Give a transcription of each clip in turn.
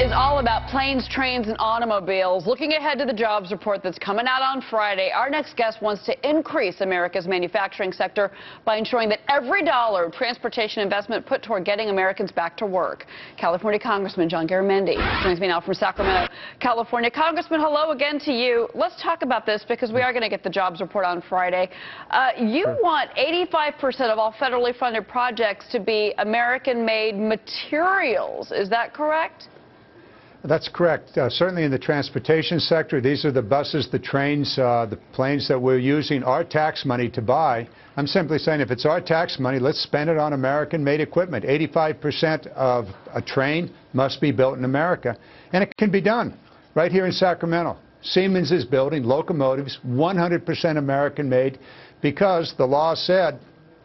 is all about planes, trains, and automobiles. Looking ahead to the jobs report that's coming out on Friday, our next guest wants to increase America's manufacturing sector by ensuring that every dollar of transportation investment put toward getting Americans back to work. California Congressman John Garamendi joins me now from Sacramento, California. Congressman, hello again to you. Let's talk about this because we are going to get the jobs report on Friday. You want 85% of all federally funded projects to be American-made materials. Is that correct? That's correct. Certainly in the transportation sector, these are the buses, the trains, the planes that we're using our tax money to buy. I'm simply saying if it's our tax money, let's spend it on American-made equipment. 85% of a train must be built in America, and it can be done right here in Sacramento. Siemens is building locomotives 100% American-made because the law said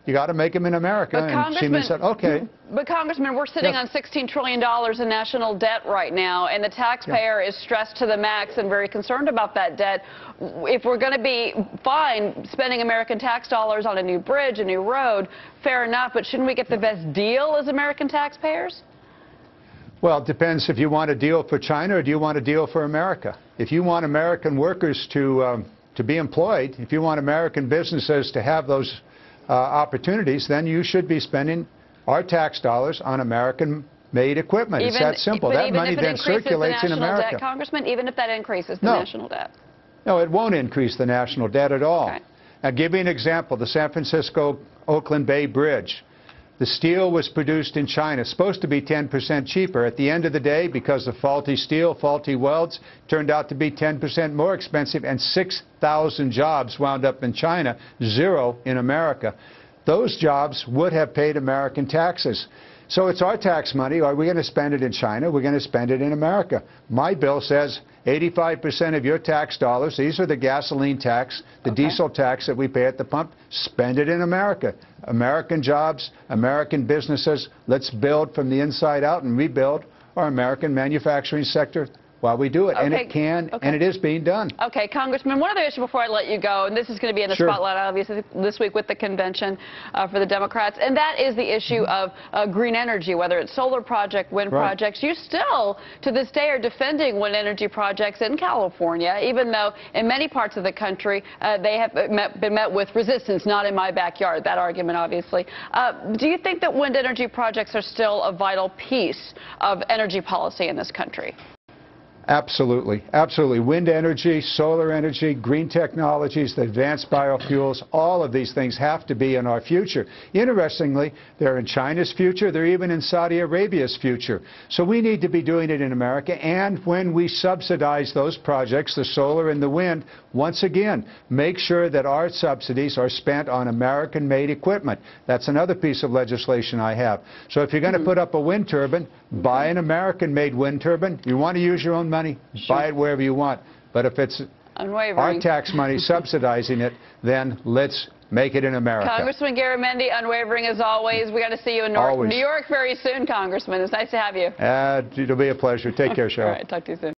you got to make them in America, and Siemens said, okay. But, Congressman, we're sitting on $16 trillion in national debt right now, and the taxpayer is stressed to the max and very concerned about that debt. If we're going to be fine spending American tax dollars on a new bridge, a new road, fair enough, but shouldn't we get the best deal as American taxpayers? Well, it depends if you want a deal for China or do you want a deal for America. If you want American workers to be employed, if you want American businesses to have those opportunities, then you should be spending our tax dollars on American-made equipment. It's that simple. That money then circulates in America. Debt, Congressman, even if that increases the national debt? No, it won't increase the national debt at all. Okay. I'll give you an example. The San Francisco-Oakland Bay Bridge. The steel was produced in China, supposed to be 10% cheaper. At the end of the day, because of faulty steel, faulty welds, turned out to be 10% more expensive, and 6,000 jobs wound up in China, 0 in America. Those jobs would have paid American taxes. So it's our tax money. Are we going to spend it in China? We're going to spend it in America. My bill says 85% of your tax dollars, these are the gasoline tax, the diesel tax that we pay at the pump, spend it in America. American jobs, American businesses. Let's build from the inside out and rebuild our American manufacturing sector while we do it. And it can, and it is being done. Okay, Congressman, one other issue before I let you go, and this is going to be in the spotlight, obviously, this week with the convention for the Democrats, and that is the issue of green energy, whether it's solar project, wind projects. You still, to this day, are defending wind energy projects in California, even though in many parts of the country they have been met with resistance, not in my backyard, that argument, obviously. Do you think that wind energy projects are still a vital piece of energy policy in this country? Absolutely. Absolutely. Wind energy, solar energy, green technologies, the advanced biofuels, all of these things have to be in our future. Interestingly, they're in China's future. They're even in Saudi Arabia's future. So we need to be doing it in America. And when we subsidize those projects, the solar and the wind, once again, make sure that our subsidies are spent on American-made equipment. That's another piece of legislation I have. So if you're going to put up a wind turbine, buy an American-made wind turbine. You want to use your own money, buy it wherever you want. But if it's our tax money subsidizing it, then let's make it in America. Congressman Garamendi, unwavering as always. We got to see you in New York very soon, Congressman. It's nice to have you. It'll be a pleasure. Take care, Cheryl. All right, talk to you soon.